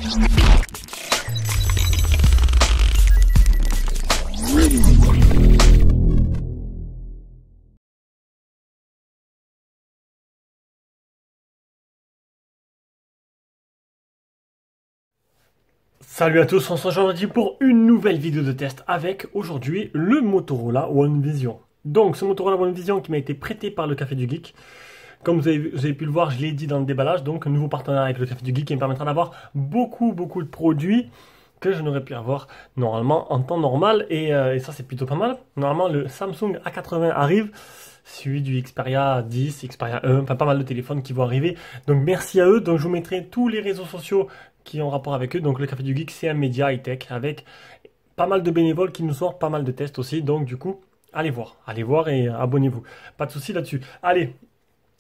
Salut à tous, on se rejoint aujourd'hui pour une nouvelle vidéo de test avec aujourd'hui le Motorola One Vision. Donc ce Motorola One Vision qui m'a été prêté par le Café du Geek. Comme vous avez pu le voir, je l'ai dit dans le déballage, donc un nouveau partenariat avec le Café du Geek qui me permettra d'avoir beaucoup de produits que je n'aurais pu avoir normalement en temps normal et ça c'est plutôt pas mal. Normalement le Samsung A80 arrive, suivi du Xperia 10, Xperia 1, enfin pas mal de téléphones qui vont arriver. Donc merci à eux, donc je vous mettrai tous les réseaux sociaux qui ont rapport avec eux. Donc le Café du Geek c'est un média high-tech avec pas mal de bénévoles qui nous sortent pas mal de tests aussi. Donc du coup, allez voir et abonnez-vous. Pas de souci là-dessus. Allez,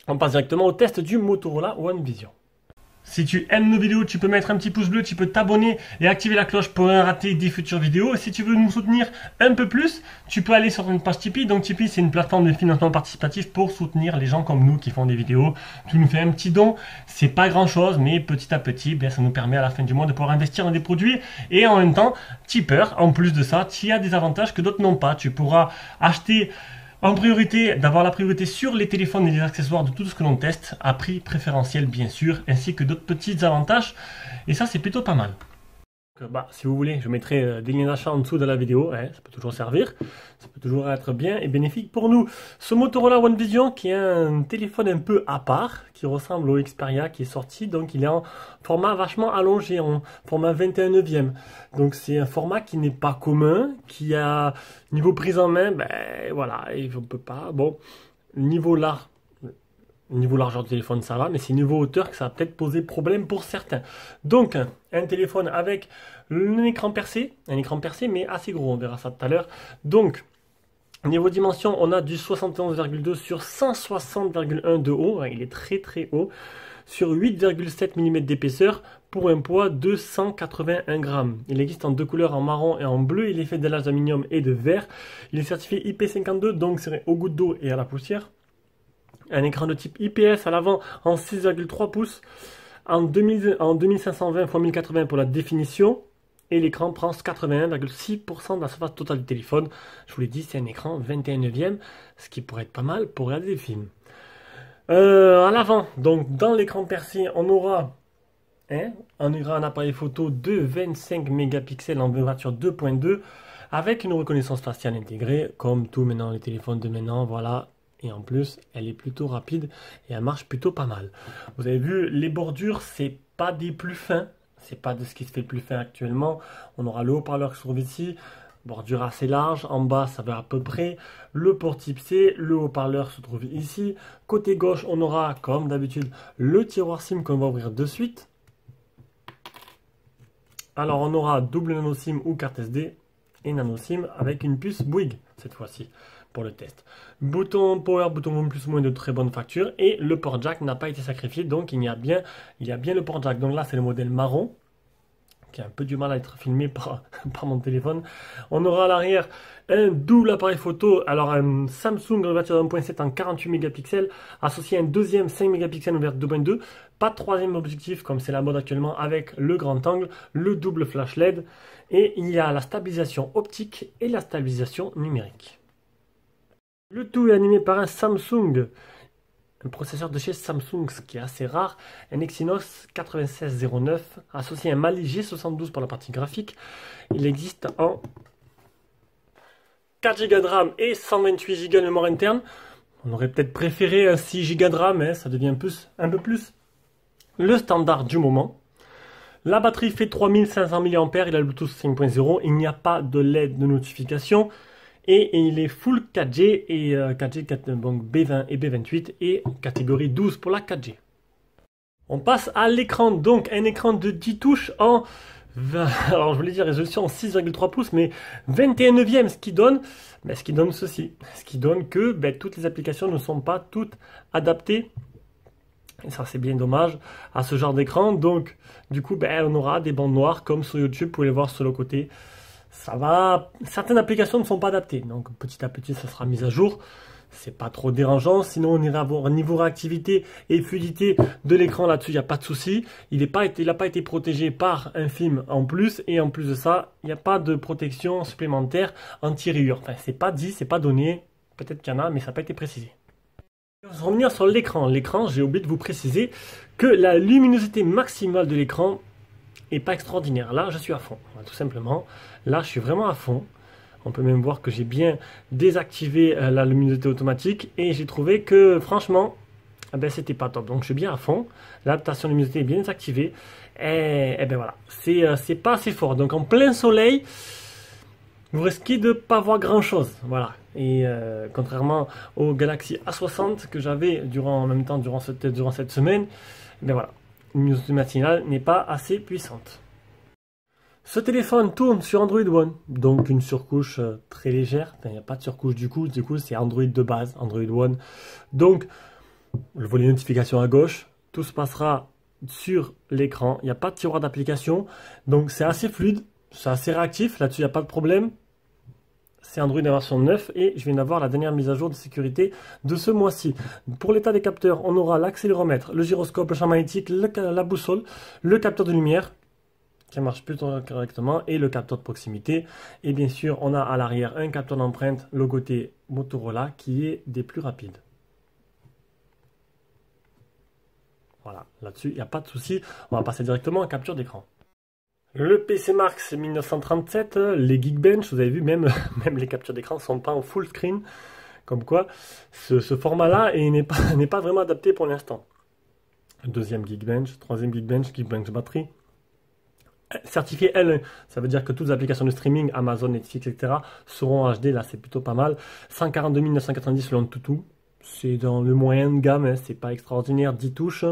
on passe directement au test du Motorola One Vision. Si tu aimes nos vidéos, tu peux mettre un petit pouce bleu, tu peux t'abonner et activer la cloche pour ne rater des futures vidéos. Et si tu veux nous soutenir un peu plus, tu peux aller sur une page Tipeee. Donc Tipeee, c'est une plateforme de financement participatif pour soutenir les gens comme nous qui font des vidéos. Tu nous fais un petit don, c'est pas grand chose, mais petit à petit, bien, ça nous permet à la fin du mois de pouvoir investir dans des produits. Et en même temps, tipeur, en plus de ça, tu as des avantages que d'autres n'ont pas. Tu pourras acheter en priorité, d'avoir la priorité sur les téléphones et les accessoires de tout ce que l'on teste, à prix préférentiel bien sûr, ainsi que d'autres petits avantages, et ça c'est plutôt pas mal. Si vous voulez, je mettrai des liens d'achat en dessous de la vidéo, ça peut toujours servir, ça peut toujours être bien et bénéfique pour nous. Ce Motorola One Vision qui est un téléphone un peu à part, qui ressemble au Xperia qui est sorti, donc il est en format vachement allongé, en format 21/9. Donc c'est un format qui n'est pas commun, qui a niveau prise en main, voilà, et on peut pas, bon, niveau largeur du téléphone ça va, mais c'est niveau hauteur que ça va peut-être poser problème pour certains. Donc un téléphone avec un écran percé mais assez gros, on verra ça tout à l'heure. Donc niveau dimension, on a du 71,2 sur 160,1 de haut, il est très haut, sur 8,7 mm d'épaisseur pour un poids de 181 grammes. Il existe en deux couleurs, en marron et en bleu, il est fait d'alliage d'aluminium et de verre. Il est certifié IP52, donc c'est aux gouttes d'eau et à la poussière. Un écran de type IPS à l'avant en 6,3 pouces, en 2520 x 1080 pour la définition, et l'écran prend 81,6% de la surface totale du téléphone. Je vous l'ai dit, c'est un écran 21/9, ce qui pourrait être pas mal pour regarder des films. À l'avant, donc dans l'écran percé, on aura un appareil photo de 25 mégapixels en ouverture 2.2 avec une reconnaissance faciale intégrée, comme tout maintenant les téléphones de maintenant, voilà. Et en plus, elle est plutôt rapide et elle marche plutôt pas mal. Vous avez vu, les bordures, c'est pas des plus fins. C'est pas de ce qui se fait le plus fin actuellement. On aura le haut-parleur qui se trouve ici. Bordure assez large. En bas, ça va à peu près. Le port type C. Le haut-parleur se trouve ici. Côté gauche, on aura, comme d'habitude, le tiroir SIM qu'on va ouvrir de suite. Alors, on aura double nano SIM ou carte SD. Et nano SIM avec une puce Bouygues cette fois-ci pour le test. Bouton power, bouton plus ou moins de très bonne facture et le port jack n'a pas été sacrifié, donc il y a bien le port jack. Donc là c'est le modèle marron qui a un peu du mal à être filmé par mon téléphone. On aura à l'arrière un double appareil photo, alors un Samsung ouverture 1.7 en 48 mégapixels associé à un deuxième 5 mégapixels ouvert 2.2, pas de troisième objectif comme c'est la mode actuellement avec le grand angle, le double flash LED et il y a la stabilisation optique et la stabilisation numérique. Le tout est animé par un Samsung, un processeur de chez Samsung, ce qui est assez rare, un Exynos 9609 associé à un Mali G72 pour la partie graphique. Il existe en 4 Go de RAM et 128 Go de mémoire interne. On aurait peut-être préféré un 6 Go de RAM, ça devient un peu plus le standard du moment. La batterie fait 3500 mAh, il a le Bluetooth 5.0, il n'y a pas de LED de notification. Et il est full 4G et 4G donc B20 et B28 et catégorie 12 pour la 4G. On passe à l'écran, donc un écran de 10 touches en, alors je voulais dire résolution en 6,3 pouces, mais 21/9, ce qui donne ceci, ce qui donne que toutes les applications ne sont pas toutes adaptées. Et ça c'est bien dommage à ce genre d'écran, donc du coup on aura des bandes noires comme sur YouTube, vous pouvez les voir sur le côté. Ça va, certaines applications ne sont pas adaptées, donc petit à petit ça sera mis à jour. c'est pas trop dérangeant. Sinon, on ira voir niveau réactivité et fluidité de l'écran. Là-dessus, il n'y a pas de souci. Il n'a pas été protégé par un film en plus. Et en plus de ça, il n'y a pas de protection supplémentaire anti-rayures. Enfin, c'est pas dit, c'est pas donné. Peut-être qu'il y en a, mais ça n'a pas été précisé. On va revenir sur l'écran. L'écran, j'ai oublié de vous préciser que la luminosité maximale de l'écran est pas extraordinaire. Là, je suis à fond, tout simplement. Là, je suis vraiment à fond. On peut même voir que j'ai bien désactivé la luminosité automatique et j'ai trouvé que, franchement, eh ben, c'était pas top. Donc, je suis bien à fond. L'adaptation de luminosité est bien désactivée. Et ben voilà, c'est pas assez fort. Donc, en plein soleil, vous risquez de pas voir grand chose. Voilà. Et contrairement au Galaxy A60 que j'avais durant cette semaine, ben voilà, la luminosité matinale n'est pas assez puissante. Ce téléphone tourne sur Android One, donc une surcouche très légère. Il n'y a pas de surcouche du coup c'est Android de base, Android One. Donc le volet notification à gauche, tout se passera sur l'écran. Il n'y a pas de tiroir d'application, donc c'est assez fluide, c'est assez réactif, là-dessus il n'y a pas de problème. C'est Android en version 9 et je viens d'avoir la dernière mise à jour de sécurité de ce mois-ci. Pour l'état des capteurs, on aura l'accéléromètre, le gyroscope, le champ magnétique, la boussole, le capteur de lumière qui marche plutôt correctement et le capteur de proximité. Et bien sûr, on a à l'arrière un capteur d'empreinte logoté Motorola qui est des plus rapides. Voilà, là-dessus, il n'y a pas de souci. On va passer directement en capture d'écran. Le PC Mark c'est 1937, les Geekbench, vous avez vu, même les captures d'écran ne sont pas en full screen. Comme quoi, ce format-là n'est pas vraiment adapté pour l'instant. Deuxième Geekbench, troisième Geekbench batterie. Certifié L1, ça veut dire que toutes les applications de streaming, Amazon, Netflix, etc. seront en HD, là c'est plutôt pas mal. 142 990 selon Toutou, c'est dans le moyen de gamme, hein, c'est pas extraordinaire, 10 touches.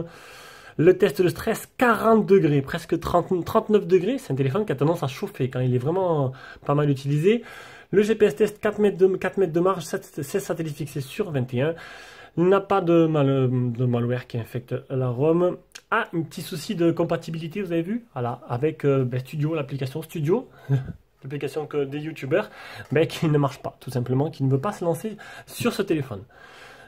Le test de stress, 40 degrés, presque 39 degrés. C'est un téléphone qui a tendance à chauffer quand il est vraiment pas mal utilisé. Le GPS test, 4 mètres de marge, 16 satellites fixés sur 21. Il n'a pas de malware qui infecte la ROM. Ah, un petit souci de compatibilité, vous avez vu? Voilà, avec Studio, l'application Studio. L'application que des youtubeurs, qui ne marche pas, tout simplement, qui ne veut pas se lancer sur ce téléphone.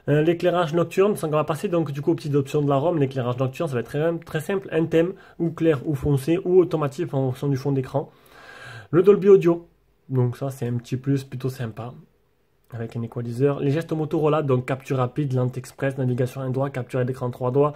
L'éclairage nocturne, on va passer donc du coup aux petites options de la ROM. L'éclairage nocturne, ça va être très simple, un thème, ou clair ou foncé, ou automatique en fonction du fond d'écran. Le Dolby Audio, donc ça c'est un petit plus plutôt sympa, avec un equalizer. Les gestes Motorola, donc capture rapide, lente express, navigation un doigt, capture d'écran 3 doigts,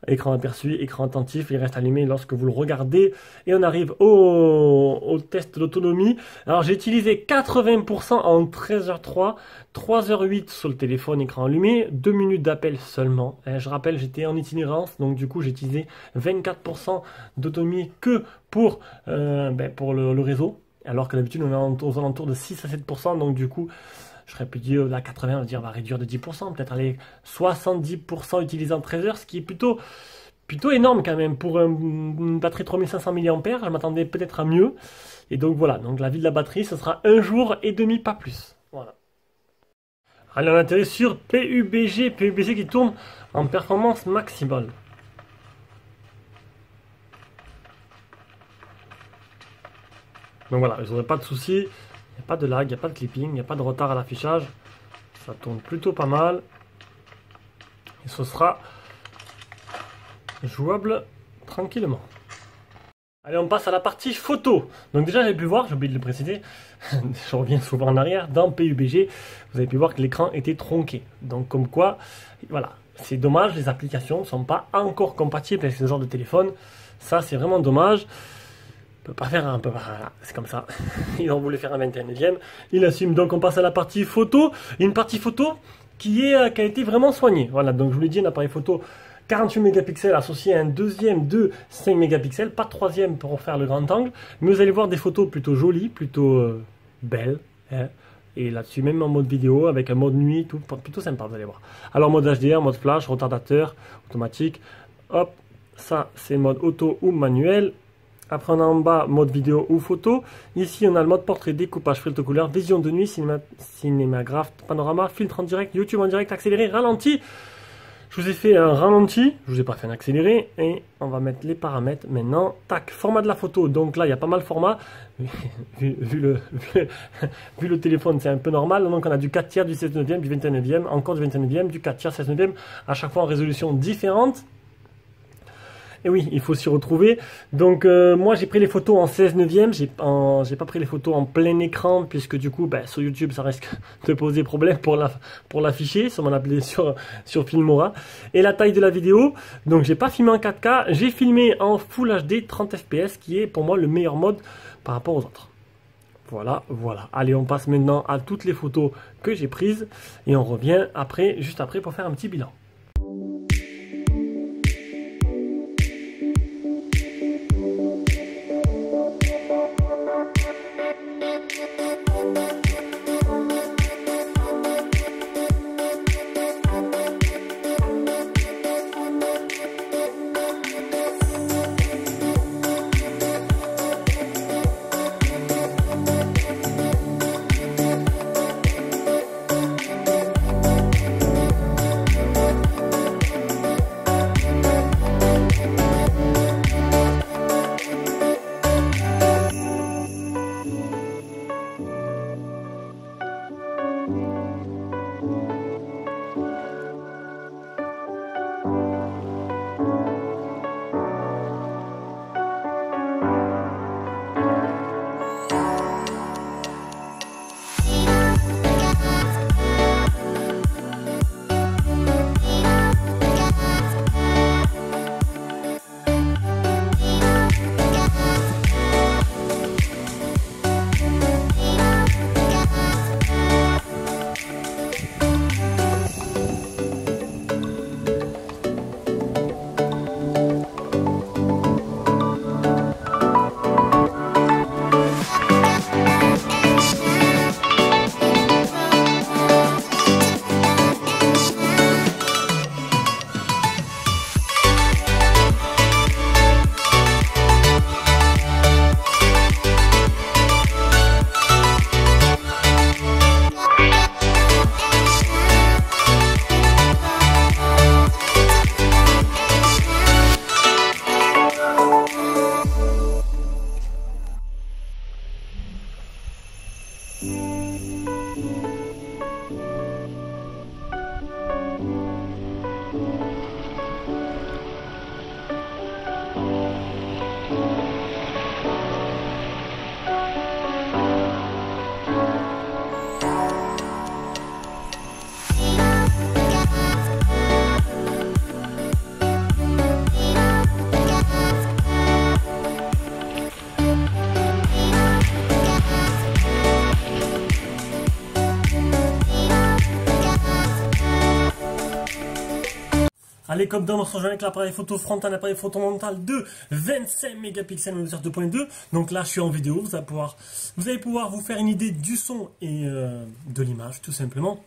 écran aperçu, écran attentif, il reste allumé lorsque vous le regardez. Et on arrive au test d'autonomie. Alors j'ai utilisé 80% en 13h03, 3h08 sur le téléphone, écran allumé, 2 minutes d'appel seulement. Je rappelle, j'étais en itinérance, donc du coup j'ai utilisé 24% d'autonomie que pour le réseau. Alors que d'habitude on est aux alentours de 6 à 7%, donc du coup je serais pu dire la 80, on va dire on va réduire de 10%, peut-être aller 70% utilisé en 13 heures, ce qui est plutôt énorme quand même pour une batterie 3500 mAh. Je m'attendais peut-être à mieux. Et donc voilà, donc la vie de la batterie, ce sera 1 jour et demi, pas plus. Voilà. Allez, on atterrit sur PUBG qui tourne en performance maximale. Donc voilà, vous n'aurez pas de soucis. Il n'y a pas de lag, il n'y a pas de clipping, il n'y a pas de retard à l'affichage. Ça tourne plutôt pas mal. Et ce sera jouable tranquillement. Allez, on passe à la partie photo. Donc déjà, j'ai pu voir, j'ai oublié de le préciser, je reviens souvent en arrière, dans PUBG, vous avez pu voir que l'écran était tronqué. Donc comme quoi, voilà, c'est dommage, les applications ne sont pas encore compatibles avec ce genre de téléphone. Ça, c'est vraiment dommage. On peut pas faire un peu, voilà, c'est comme ça. Ils ont voulu faire un 21e, il assume. Donc on passe à la partie photo. Une partie photo qui a été vraiment soignée. Voilà, donc je vous l'ai dit, un appareil photo 48 mégapixels associé à un deuxième de 5 mégapixels, pas de troisième pour faire le grand angle. Mais vous allez voir des photos plutôt jolies, plutôt belles. Hein. Et là-dessus, même en mode vidéo, avec un mode nuit, tout, plutôt sympa, vous allez voir. Alors mode HDR, mode flash, retardateur, automatique. Hop, ça c'est mode auto ou manuel. Après on a en bas mode vidéo ou photo. Ici on a le mode portrait, découpage, filtre couleur, vision de nuit, cinémagraphe, panorama, filtre en direct, YouTube en direct, accéléré, ralenti. Je vous ai fait un ralenti, je vous ai pas fait un accéléré, et on va mettre les paramètres maintenant. Tac, format de la photo, donc là il y a pas mal de formats, vu le téléphone c'est un peu normal, donc on a du 4 tiers, du 16 neuvième, du 21 neuvième, encore du 21 neuvième, du 4 tiers, 16 neuvième, à chaque fois en résolution différente. Et oui, il faut s'y retrouver. Donc moi j'ai pris les photos en 16 neuvième, j'ai pas pris les photos en plein écran, puisque du coup sur YouTube ça risque de poser problème pour l'afficher, si on appelé sur Filmora. Et la taille de la vidéo, donc j'ai pas filmé en 4K, j'ai filmé en Full HD 30 fps, qui est pour moi le meilleur mode par rapport aux autres. Voilà. Allez, on passe maintenant à toutes les photos que j'ai prises, et on revient juste après pour faire un petit bilan. Allez, comme dans, on se rejoint avec l'appareil photo frontal, un appareil photo frontal de 25 mégapixels en 2.2. Donc là, je suis en vidéo. Vous allez pouvoir vous faire une idée du son et de l'image, tout simplement.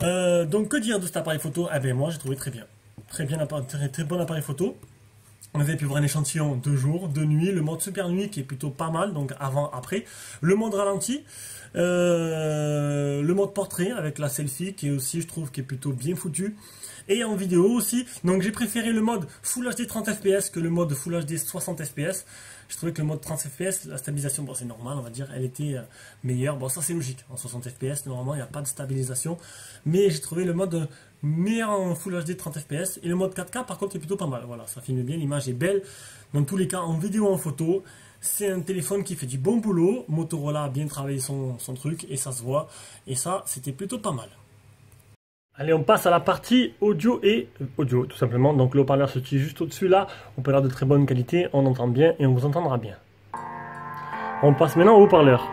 Donc, que dire de cet appareil photo? Eh bien, moi, j'ai trouvé très bien. Très bon appareil photo. On avait pu voir un échantillon de jour, de nuit, le mode super nuit qui est plutôt pas mal, donc avant, après. Le mode ralenti, le mode portrait avec la selfie qui est aussi, je trouve, qui est plutôt bien foutu. Et en vidéo aussi, donc j'ai préféré le mode Full HD 30 fps que le mode Full HD 60 fps. Je trouvais que le mode 30 fps, la stabilisation, bon c'est normal, on va dire, elle était meilleure. Bon ça c'est logique, en 60 fps, normalement il n'y a pas de stabilisation. Mais j'ai trouvé le mode meilleur en Full HD 30 fps. Et le mode 4K par contre est plutôt pas mal. Voilà, ça filme bien, l'image est belle. Dans tous les cas, en vidéo, en photo, c'est un téléphone qui fait du bon boulot. Motorola a bien travaillé son truc et ça se voit. Et ça, c'était plutôt pas mal. Allez, on passe à la partie audio et audio, tout simplement. Donc le haut-parleur se situe juste au-dessus là. Haut-parleur de très bonne qualité, on entend bien et on vous entendra bien. On passe maintenant au haut-parleur.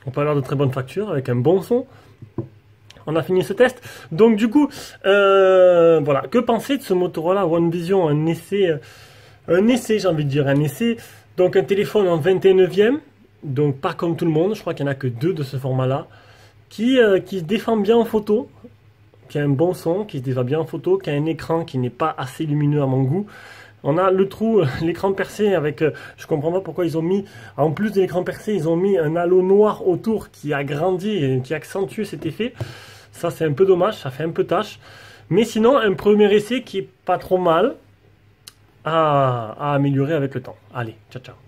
Haut-parleur de très bonne facture avec un bon son. On a fini ce test. Donc du coup, voilà. Que penser de ce Motorola One Vision? Un essai, j'ai envie de dire, un essai Donc un téléphone en 21e, donc pas comme tout le monde, je crois qu'il n'y en a que 2 de ce format-là, qui se défend bien en photo, qui a un bon son, qui se défend bien en photo, qui a un écran qui n'est pas assez lumineux à mon goût. On a le trou, l'écran percé avec, je comprends pas pourquoi ils ont mis, en plus de l'écran percé, ils ont mis un halo noir autour qui agrandit et qui accentue cet effet. Ça c'est un peu dommage, ça fait un peu tâche. Mais sinon, un premier essai qui est pas trop mal à améliorer avec le temps. Allez, ciao ciao.